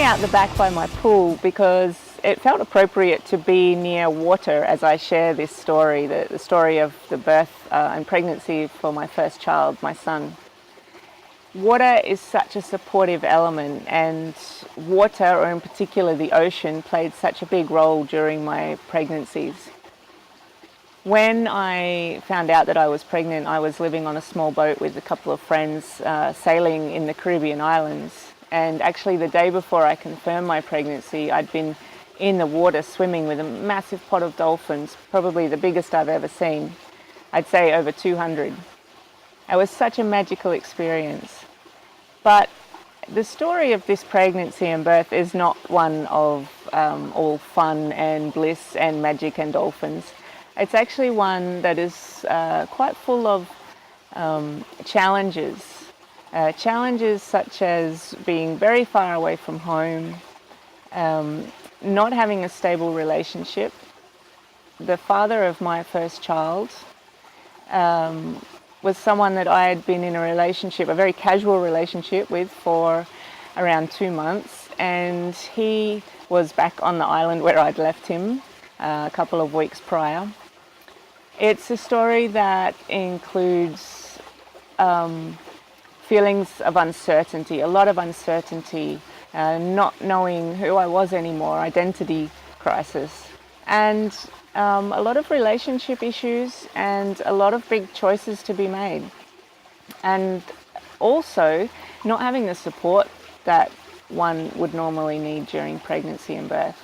out the back by my pool because it felt appropriate to be near water as I share this story, the story of the birth and pregnancy for my first child, my son. Water is such a supportive element, and water, or in particular the ocean, played such a big role during my pregnancies. When I found out that I was pregnant, I was living on a small boat with a couple of friends sailing in the Caribbean islands. And actually the day before I confirmed my pregnancy, I'd been in the water swimming with a massive pot of dolphins, probably the biggest I've ever seen. I'd say over 200. It was such a magical experience. But the story of this pregnancy and birth is not one of all fun and bliss and magic and dolphins. It's actually one that is quite full of challenges. Challenges such as being very far away from home, not having a stable relationship. The father of my first child was someone that I had been in a relationship, a very casual relationship with, for around 2 months, and he was back on the island where I'd left him a couple of weeks prior. It's a story that includes feelings of uncertainty, a lot of uncertainty, not knowing who I was anymore, identity crisis, and a lot of relationship issues and a lot of big choices to be made. And also not having the support that one would normally need during pregnancy and birth.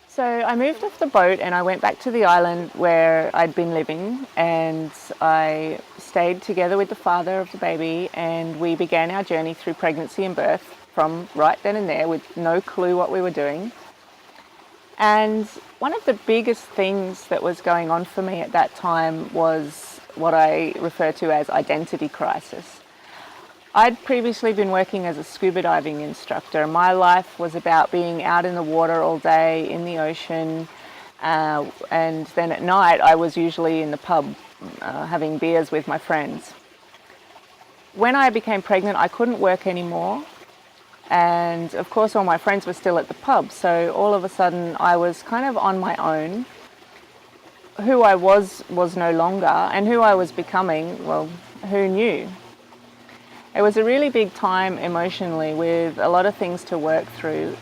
So I moved off the boat and I went back to the island where I'd been living, and I stayed together with the father of the baby, and we began our journey through pregnancy and birth from right then and there with no clue what we were doing. And one of the biggest things that was going on for me at that time was what I refer to as identity crisis. I'd previously been working as a scuba diving instructor. My life was about being out in the water all day, in the ocean, and then at night I was usually in the pub having beers with my friends. When I became pregnant, I couldn't work anymore. And of course all my friends were still at the pub, so all of a sudden I was kind of on my own. Who I was no longer, and who I was becoming, well, who knew? It was a really big time emotionally, with a lot of things to work through,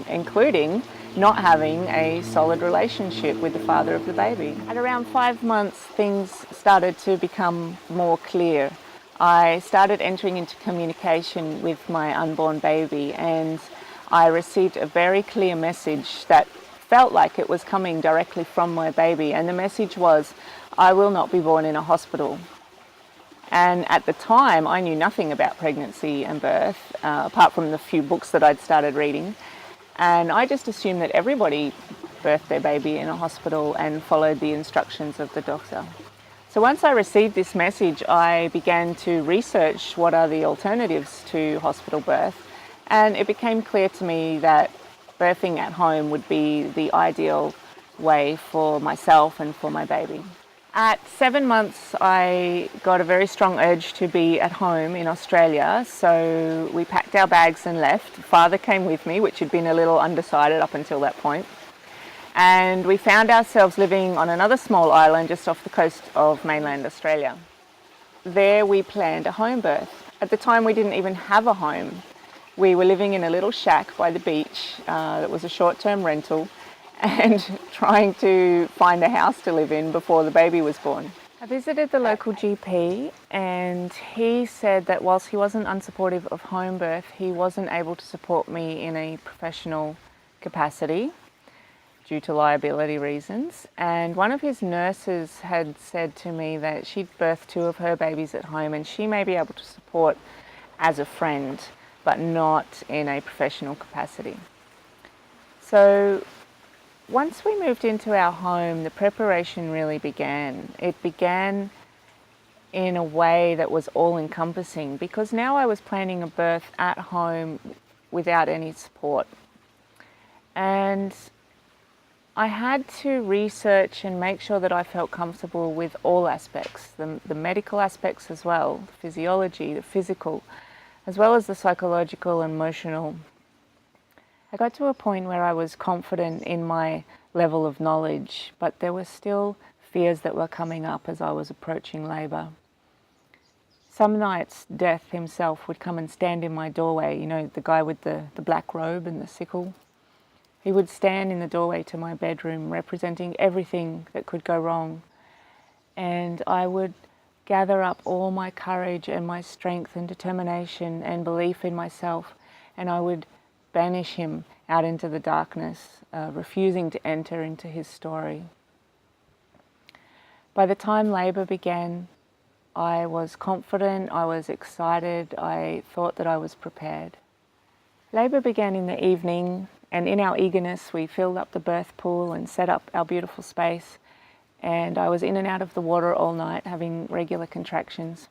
including not having a solid relationship with the father of the baby. At around 5 months, things started to become more clear. I started entering into communication with my unborn baby, and I received a very clear message that felt like it was coming directly from my baby, and the message was, I will not be born in a hospital. And at the time I knew nothing about pregnancy and birth, apart from the few books that I'd started reading, and I just assumed that everybody birthed their baby in a hospital and followed the instructions of the doctor. So once I received this message, I began to research what are the alternatives to hospital birth, and it became clear to me that birthing at home would be the ideal way for myself and for my baby. At 7 months, I got a very strong urge to be at home in Australia, so we packed our bags and left. Father came with me, which had been a little undecided up until that point. And we found ourselves living on another small island just off the coast of mainland Australia. There we planned a home birth. At the time we didn't even have a home. We were living in a little shack by the beach that was a short-term rental, and trying to find a house to live in before the baby was born. I visited the local GP, and he said that whilst he wasn't unsupportive of home birth, he wasn't able to support me in a professional capacity due to liability reasons. And one of his nurses had said to me that she'd birthed 2 of her babies at home, and she may be able to support as a friend, but not in a professional capacity. So once we moved into our home, the preparation really began. It began in a way that was all-encompassing, because now I was planning a birth at home without any support. And I had to research and make sure that I felt comfortable with all aspects, the medical aspects as well, the physiology, the physical, as well as the psychological and emotional. I got to a point where I was confident in my level of knowledge, but there were still fears that were coming up as I was approaching labour. Some nights Death himself would come and stand in my doorway, you know, the guy with the black robe and the sickle. He would stand in the doorway to my bedroom, representing everything that could go wrong. And I would gather up all my courage and my strength and determination and belief in myself, and I would banish him out into the darkness, refusing to enter into his story. By the time labour began, I was confident, I was excited, I thought that I was prepared. Labour began in the evening, and in our eagerness we filled up the birth pool and set up our beautiful space, and I was in and out of the water all night having regular contractions.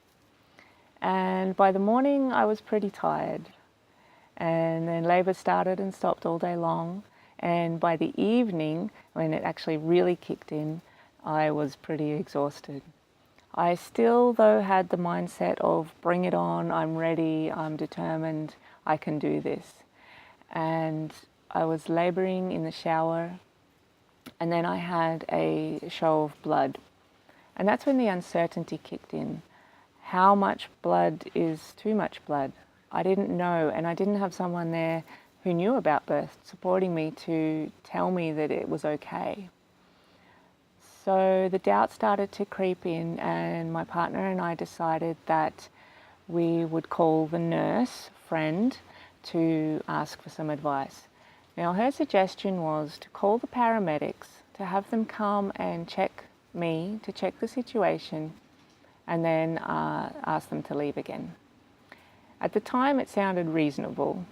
And by the morning I was pretty tired, and then labour started and stopped all day long, and by the evening, when it actually really kicked in, I was pretty exhausted. I still, though, had the mindset of bring it on, I'm ready, I'm determined, I can do this. And I was labouring in the shower, and then I had a show of blood. And that's when the uncertainty kicked in. How much blood is too much blood? I didn't know, and I didn't have someone there who knew about birth supporting me to tell me that it was okay. So the doubt started to creep in, and my partner and I decided that we would call the nurse friend to ask for some advice. Now, her suggestion was to call the paramedics, to have them come and check me, to check the situation, and then ask them to leave again. At the time, it sounded reasonable,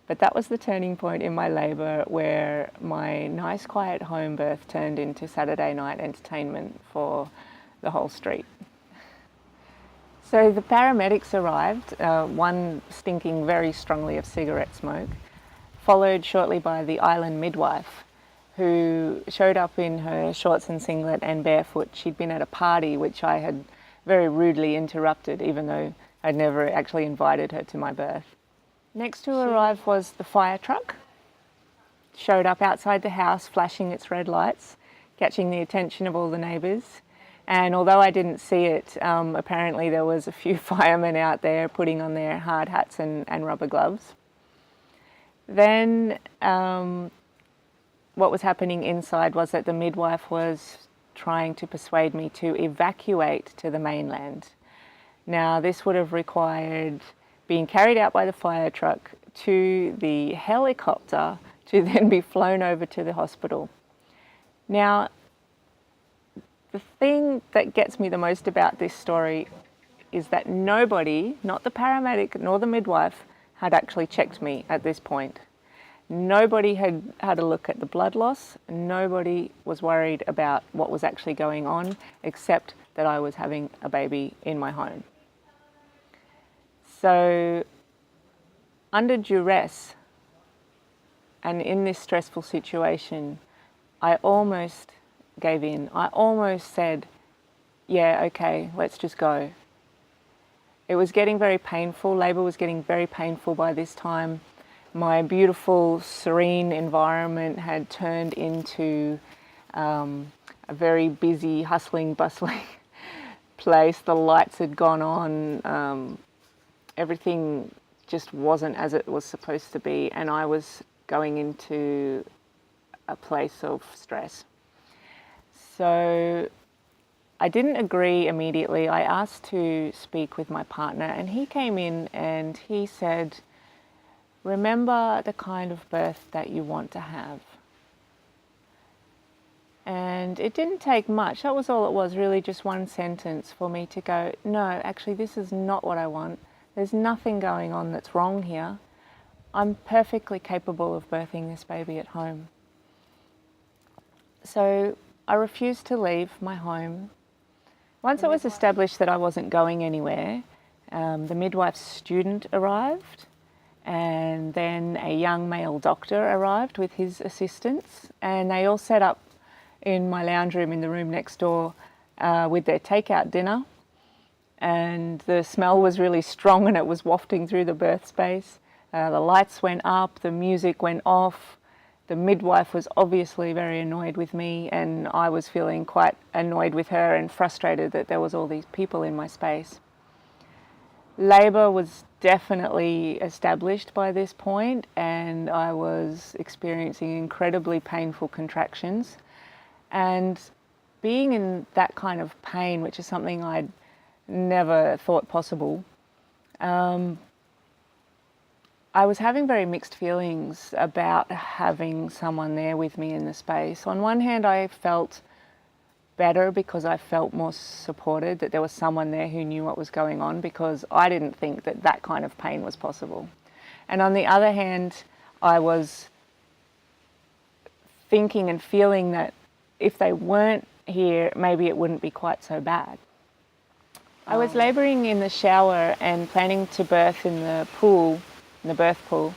but that was the turning point in my labour where my nice, quiet home birth turned into Saturday night entertainment for the whole street. So the paramedics arrived, one stinking very strongly of cigarette smoke, followed shortly by the island midwife, who showed up in her shorts and singlet and barefoot. She'd been at a party which I had very rudely interrupted, even though I'd never actually invited her to my birth. Next to arrive was the fire truck. Showed up outside the house, flashing its red lights, catching the attention of all the neighbours. And although I didn't see it, apparently there was a few firemen out there putting on their hard hats and rubber gloves. Then what was happening inside was that the midwife was trying to persuade me to evacuate to the mainland. Now, this would have required being carried out by the fire truck to the helicopter to then be flown over to the hospital. Now, the thing that gets me the most about this story is that nobody, not the paramedic nor the midwife, had actually checked me at this point. Nobody had had a look at the blood loss. Nobody was worried about what was actually going on, except that I was having a baby in my home. So, under duress and in this stressful situation, I almost gave in. I almost said, yeah, okay, let's just go. It was getting very painful. Labour was getting very painful by this time. My beautiful, serene environment had turned into a very busy, hustling, bustling place. The lights had gone on. Everything just wasn't as it was supposed to be, and I was going into a place of stress. So I didn't agree immediately. I asked to speak with my partner, and he came in and he said, remember the kind of birth that you want to have. And it didn't take much. That was all it was, really just one sentence for me to go, no, actually this is not what I want. There's nothing going on that's wrong here. I'm perfectly capable of birthing this baby at home. So I refused to leave my home. Once it was established that I wasn't going anywhere, the midwife's student arrived, and then a young male doctor arrived with his assistants, and they all set up in my lounge room in the room next door with their takeout dinner. And the smell was really strong and it was wafting through the birth space. The lights went up, the music went off. The midwife was obviously very annoyed with me, and I was feeling quite annoyed with her and frustrated that there was all these people in my space. Labour was definitely established by this point, and I was experiencing incredibly painful contractions. And being in that kind of pain, which is something I'd never thought possible, I was having very mixed feelings about having someone there with me in the space. On one hand, I felt better because I felt more supported, that there was someone there who knew what was going on, because I didn't think that that kind of pain was possible. And on the other hand, I was thinking and feeling that if they weren't here, maybe it wouldn't be quite so bad. I was labouring in the shower and planning to birth in the pool, in the birth pool,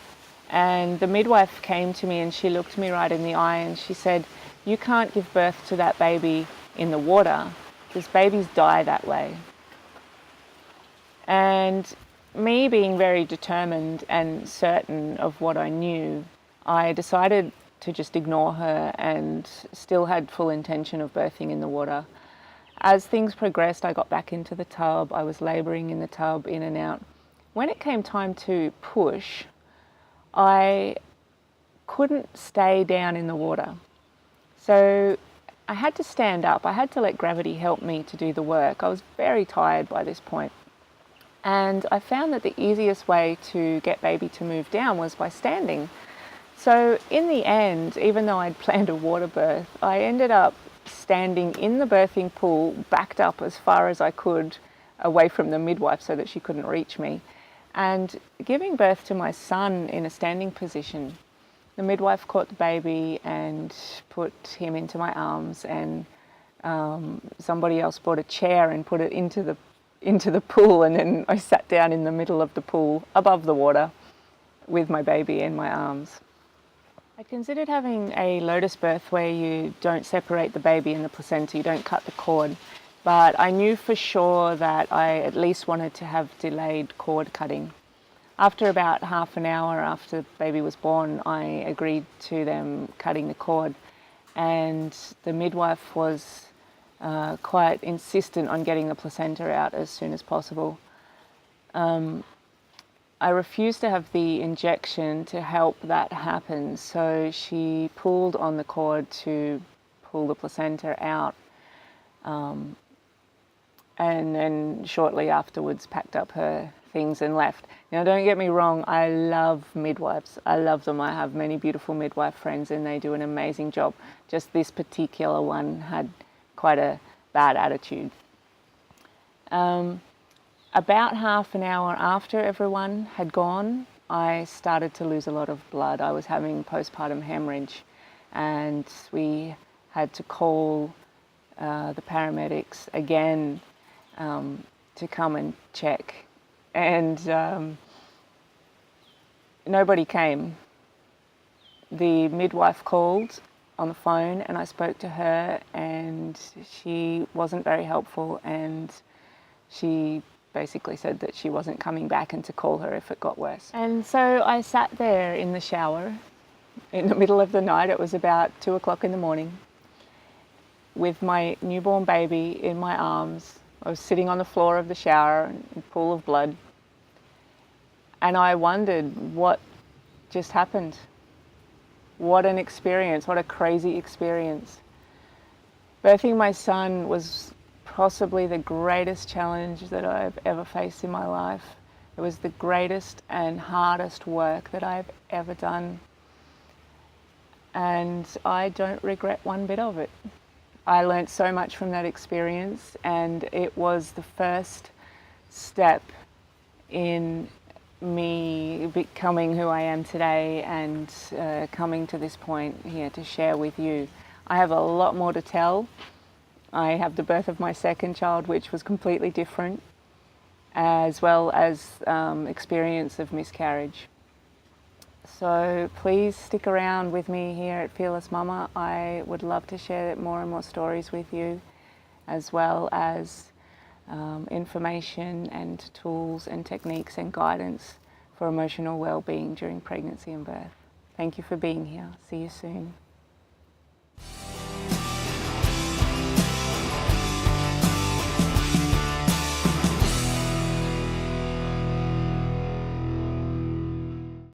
and the midwife came to me and she looked me right in the eye and she said, "You can't give birth to that baby in the water, because babies die that way." And me being very determined and certain of what I knew, I decided to just ignore her and still had full intention of birthing in the water. As things progressed, I got back into the tub. I was labouring in the tub, in and out. When it came time to push, I couldn't stay down in the water. So I had to stand up. I had to let gravity help me to do the work. I was very tired by this point. And I found that the easiest way to get baby to move down was by standing. So in the end, even though I'd planned a water birth, I ended up standing in the birthing pool, backed up as far as I could away from the midwife so that she couldn't reach me, and giving birth to my son in a standing position. The midwife caught the baby and put him into my arms, and somebody else brought a chair and put it into the pool, and then I sat down in the middle of the pool above the water with my baby in my arms. I considered having a lotus birth where you don't separate the baby and the placenta, you don't cut the cord, but I knew for sure that I at least wanted to have delayed cord cutting. After about half an hour after the baby was born, I agreed to them cutting the cord, and the midwife was quite insistent on getting the placenta out as soon as possible. I refused to have the injection to help that happen, so she pulled on the cord to pull the placenta out, and then shortly afterwards packed up her things and left. Now, don't get me wrong, I love midwives. I love them. I have many beautiful midwife friends and they do an amazing job. Just this particular one had quite a bad attitude. About half an hour after everyone had gone, I started to lose a lot of blood. I was having postpartum hemorrhage, and we had to call the paramedics again to come and check. And nobody came. The midwife called on the phone and I spoke to her, and she wasn't very helpful, and she basically said that she wasn't coming back and to call her if it got worse. And so I sat there in the shower in the middle of the night. It was about 2 o'clock in the morning with my newborn baby in my arms. I was sitting on the floor of the shower in a pool of blood, and I wondered what just happened. What an experience, what a crazy experience. Birthing my son was possibly the greatest challenge that I've ever faced in my life. It was the greatest and hardest work that I've ever done. And I don't regret one bit of it. I learnt so much from that experience, and it was the first step in me becoming who I am today and coming to this point here to share with you. I have a lot more to tell. I have the birth of my second child, which was completely different, as well as experience of miscarriage. So please stick around with me here at Fearless Mama. I would love to share more and more stories with you, as well as information and tools and techniques and guidance for for emotional well-being during pregnancy and birth. Thank you for being here. See you soon.